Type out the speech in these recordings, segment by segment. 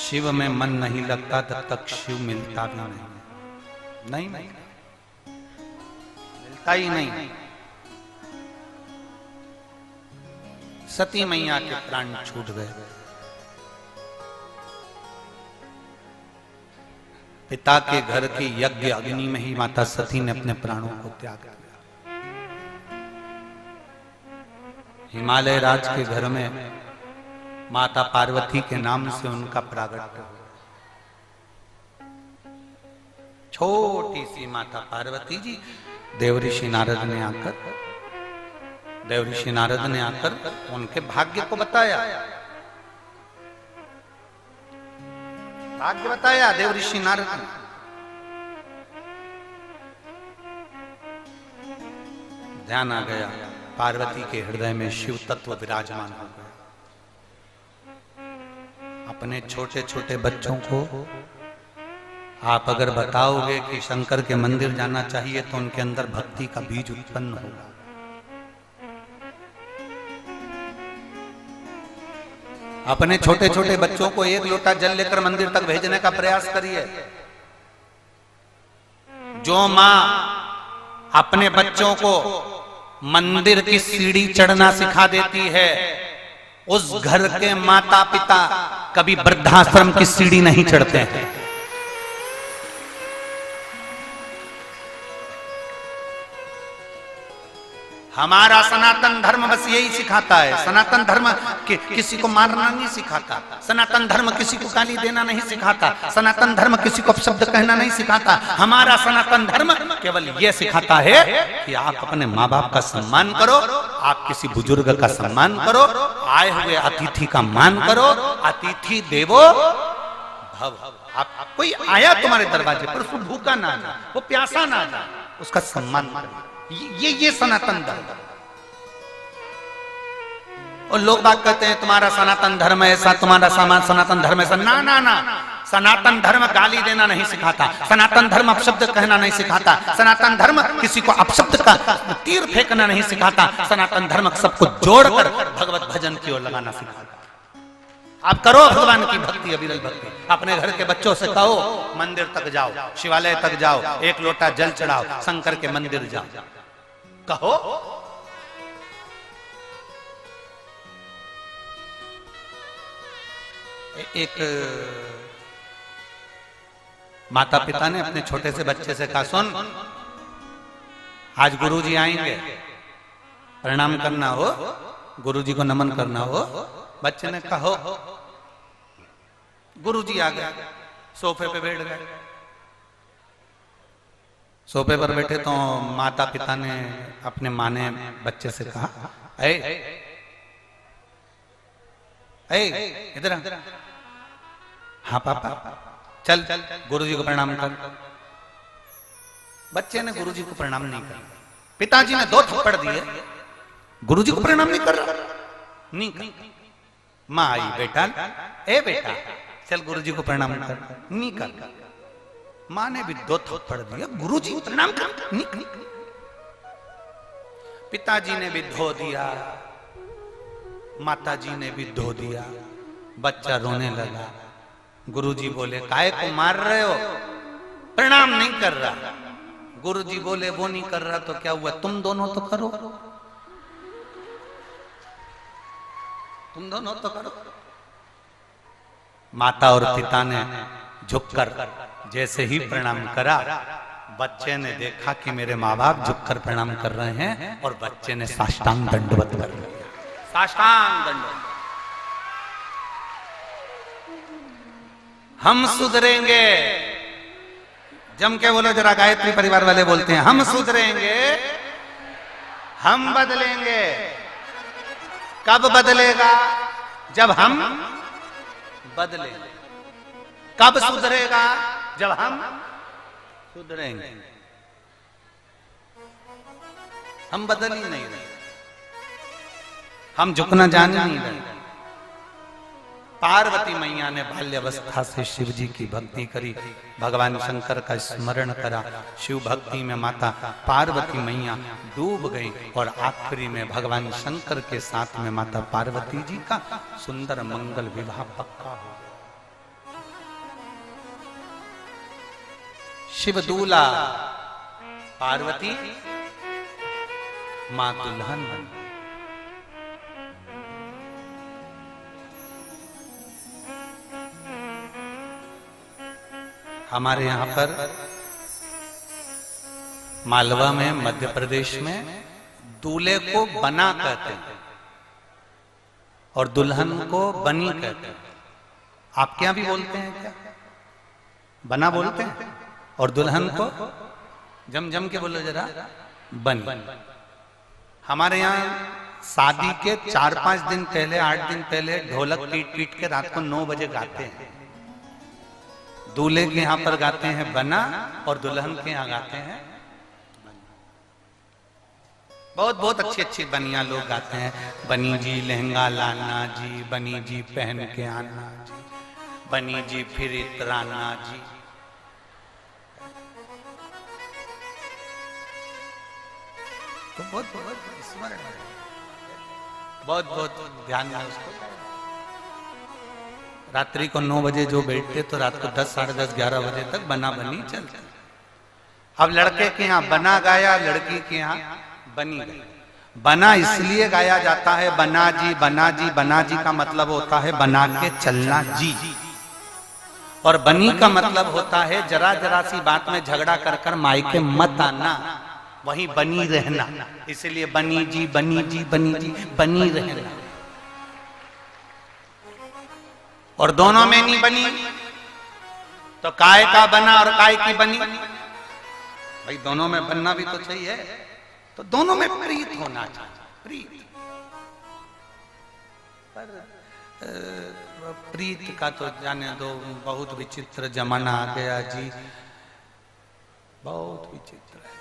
शिव में मन नहीं लगता तब तक शिव मिलता भी नहीं मिलता ही नहीं। सती मैया के प्राण छूट गए। पिता के घर की यज्ञ अग्नि में ही माता सती ने अपने प्राणों को त्याग दिया। हिमालय राज के घर में माता पार्वती के नाम से उनका प्रागट्य हुआ। छोटी सी माता पार्वती जी देवऋषि नारद ने आकर उनके भाग्य को बताया। भाग्य बताया देवऋषि नारद ने। ध्यान आ गया, पार्वती के हृदय में शिव तत्व विराजमान हो गया। अपने छोटे छोटे बच्चों को आप अगर बताओगे कि शंकर के मंदिर जाना चाहिए तो उनके अंदर भक्ति का बीज उत्पन्न होगा। अपने छोटे छोटे बच्चों को एक लोटा जल लेकर मंदिर तक भेजने का प्रयास करिए। जो मां अपने बच्चों को मंदिर की सीढ़ी चढ़ना सिखा देती है, उस घर के माता पिता कभी वृद्धाश्रम की सीढ़ी नहीं चढ़ते हैं। हमारा सनातन धर्म बस यही सिखाता है। सनातन धर्म किसी को मारना नहीं सिखाता। सनातन धर्म किसी को गाली देना नहीं सिखाता। सनातन धर्म किसी को अपशब्द कहना नहीं सिखाता। हमारा सनातन धर्म केवल यह सिखाता है कि आप अपने माँ बाप का सम्मान करो, आप किसी बुजुर्ग का सम्मान करो, आए हुए अतिथि का मान करो। अतिथि देवो भव। आप कोई आया तुम्हारे दरवाजे पर, उसको भूखा ना जाए, वो प्यासा ना जाए, उसका सम्मान करो। ये सनातन धर्म। और लोग बात कहते हैं तुम्हारा सनातन धर्म ऐसा, तुम्हारा सनातन धर्म ऐसा। ना ना ना, सनातन धर्म गाली देना नहीं सिखाता। सनातन धर्म अपशब्द कहना नहीं सिखाता। सनातन धर्म किसी को अपशब्द का तीर फेंकना नहीं सिखाता। सनातन धर्म सबको जोड़कर भगवत भजन की ओर लगाना सिखाता। आप करो भगवान की भक्ति, अविरल भक्ति। अपने घर के बच्चों से कहो मंदिर तक जाओ, शिवालय तक जाओ, एक लोटा जल चढ़ाओ, शंकर के मंदिर जाओ, कहो। एक माता पिता ने अपने छोटे से बच्चे से कहा, सुन आज गुरुजी आएंगे, प्रणाम करना हो, गुरुजी को नमन करना हो। बच्चे ने कहा हो। गुरुजी आ गए, सोफे पे बैठ गए। सोफे पर बैठे तो माता पिता ने अपने माँ ने बच्चे से कहा, इधर। हाँ पापा, चल गुरुजी को प्रणाम कर। बच्चे ने गुरुजी को प्रणाम नहीं किया। पिताजी ने 2 थप्पड़ दिए, गुरुजी को प्रणाम नहीं कर रहा, नहीं कर। माँ आई, बेटा बेटा चल गुरुजी को प्रणाम कर, नहीं कर। माँ ने भी 2 थप्पड़ दिया, गुरुजी को प्रणाम कर, नहीं कर। पिताजी ने भी धो दिया, माताजी ने भी धो दिया। बच्चा रोने लगा। गुरुजी बोले, काहे को मार रहे हो, प्रणाम नहीं कर रहा। गुरुजी बोले, वो नहीं कर रहा तो क्या हुआ, तुम दोनों तो करो, तुम दोनों तो करो। माता और पिता ने झुककर जैसे ही प्रणाम करा, बच्चे ने देखा कि मेरे माँ बाप झुककर प्रणाम कर रहे हैं, और बच्चे ने साष्टांग दंडवत कर लिया। साष्टांग दंडवत। हम सुधरेंगे, जम के बोलो जरा, गायत्री परिवार वाले बोलते हैं, हम सुधरेंगे, हम बदलेंगे। कब बदलेगा, जब हम बदलेंगे। कब सुधरेगा, जब हम सुधरेंगे। हम बदल ही नहीं रहे, हम झुकना जान नहीं रहे। पार्वती मैया ने बाल्यावस्था से शिव जी की भक्ति करी, भगवान शंकर का स्मरण करा। शिव भक्ति में माता पार्वती मैया डूब गई, और आखिरी में भगवान शंकर के साथ में माता पार्वती जी का सुंदर मंगल विवाह पक्का हो गया। शिव दूल्हा, पार्वती मां दुल्हन। हमारे यहां पर मालवा में, मध्य प्रदेश में दूल्हे को बना कहते हैं और दुल्हन को बनी कहते हैं। आपके यहां भी बोलते हैं क्या? बना बोलते हैं और दुल्हन को जम जम के बोलो जरा, बनी। हमारे यहाँ शादी के 4-5 दिन पहले, 8 दिन पहले ढोलक पीट पीट के रात को 9 बजे गाते हैं। दूल्हे के यहाँ पर गाते हैं बना और दुल्हन के यहाँ गाते हैं बहुत बहुत अच्छी अच्छी बनिया लोग गाते हैं। बनी जी लहंगा लाना जी, बनी जी पहन के आना जी, बनी जी फिर इतराना जी। तो बहुत बहुत स्मरण है, बहुत बहुत ध्यान है उसको। रात्रि को 9 बजे जो बैठते तो रात को 10, साढ़े 10, 11 बजे तक बना बनी चलते। अब लड़के के यहाँ बना गाया, लड़की के यहाँ बनी गई। बना इसलिए गाया जाता है बना जी बना जी। बना जी का मतलब होता है बना के चलना जी, और बनी का मतलब होता है जरा जरा सी बात में झगड़ा कर कर मायके मत आना, वहीं बनी रहना। इसलिए बनी जी बनी जी बनी जी, बनी रहना। और दोनों में नहीं बनी तो काय का बना और काय की बनी। भाई दोनों में बनना भी तो चाहिए, तो दोनों में प्रीत होना चाहिए। प्रीत, पर प्रीत का तो जाने दो, बहुत विचित्र जमाना आ गया जी, बहुत विचित्र है।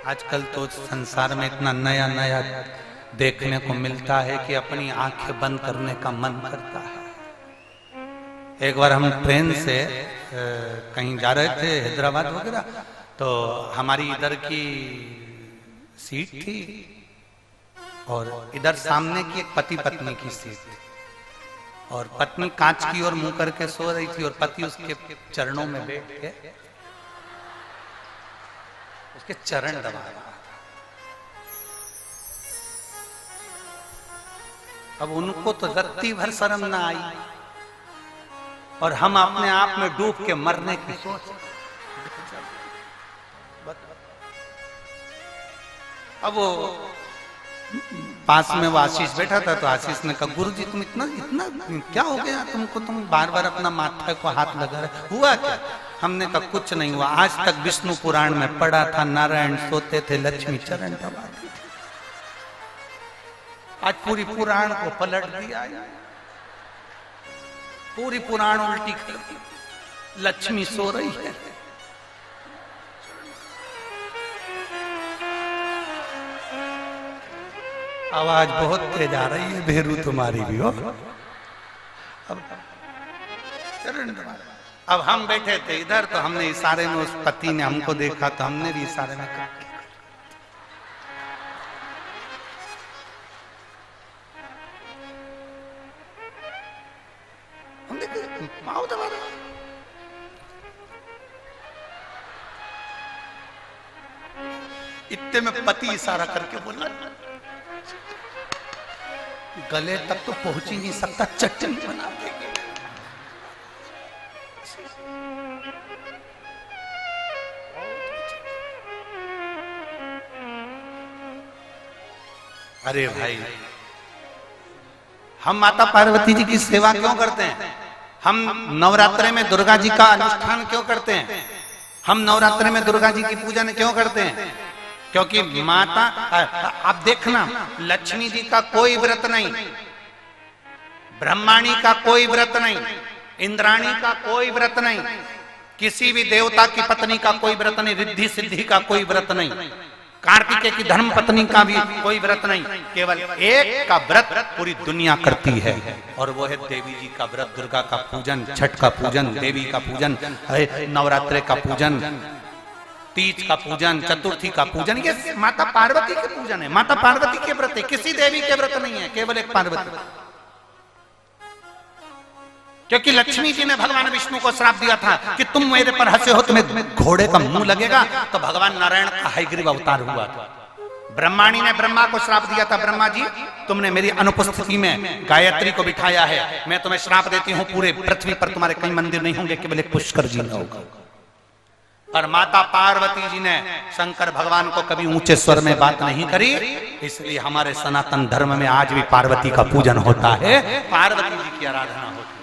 आजकल तो संसार में इतना नया नया देखने को मिलता है कि अपनी आंखें बंद करने का मन करता है। एक बार हम ट्रेन से कहीं जा रहे थे, हैदराबाद वगैरह, तो हमारी इधर की सीट थी और इधर सामने की एक पति पत्नी की सीट थी, और पत्नी कांच की ओर मुंह करके सो रही थी और पति उसके चरणों में बैठ के उसके चरण दबा रहा था। अब उनको तो रत्ती भर शर्म ना आई, और हम अपने आप में डूब के मरने की सोच। अब वो पास में वो आशीष बैठा था, तो आशीष ने कहा गुरुजी तुम इतना इतना क्या हो गया तुमको, तुम बार बार अपना माथा को हाथ लगा रहे, हुआ क्या? हमने कहा कुछ नहीं हुआ, आज तक विष्णु पुराण में पढ़ा था नारायण सोते थे लक्ष्मी चरण दबाती थी। आज पूरी पुराण को पलट दिया, पूरी पुराण उल्टी कर दी, लक्ष्मी सो रही है। आवाज बहुत तेज आ रही है, भेरू तुम्हारी भी हो। अब हम बैठे थे इधर, तो हमने इशारे में, उस पति ने हमको देखा तो हमने भी इशारे में कर दिया। माओ दबा दो। इतने में पति इशारा करके बोला गले तक तो पहुंच ही नहीं सकता, चटनी बना देगी। अरे भाई, हम माता पार्वती जी की सेवा क्यों करते हैं? हम नवरात्रे में दुर्गा जी का अनुष्ठान क्यों करते हैं? हम नवरात्रे में दुर्गा जी की पूजन क्यों करते हैं? क्योंकि माता, आप देखना, लक्ष्मी जी का कोई व्रत नहीं, ब्रह्माणी का कोई व्रत नहीं, इंद्राणी का कोई व्रत नहीं, किसी भी देवता की पत्नी का कोई व्रत नहीं, रिद्धि सिद्धि का कोई व्रत नहीं, कार्तिकेय की धर्म पत्नी का भी कोई व्रत नहीं। केवल एक का व्रत पूरी दुनिया करती है, और वो है देवी जी का व्रत, दुर्गा का पूजन, छठ का पूजन, देवी का पूजन, नवरात्रे का पूजन, तीज का पूजन, चतुर्थी का पूजन। ये माता पार्वती के पूजन है, माता पार्वती के व्रत है, किसी देवी के व्रत नहीं है, केवल एक पार्वती। क्योंकि लक्ष्मी जी ने भगवान विष्णु को श्राप दिया था कि तुम मेरे पर हंसे हो तुम्हें घोड़े का मुंह लगेगा, तो भगवान नारायण का हयग्रीव अवतार हुआ था। ब्रह्माणी ने ब्रह्मा को श्राप दिया था, ब्रह्मा जी तुमने मेरी अनुपस्थिति में गायत्री को बिठाया है, मैं तुम्हें श्राप देती हूँ पूरे पृथ्वी पर तुम्हारे कई मंदिर नहीं होंगे, केवल एक पुष्कर जी में होगा। पर माता पार्वती जी ने शंकर भगवान को कभी ऊंचे स्वर में बात नहीं करी, इसलिए हमारे सनातन धर्म में आज भी पार्वती का पूजन होता है, पार्वती जी की आराधना होती है।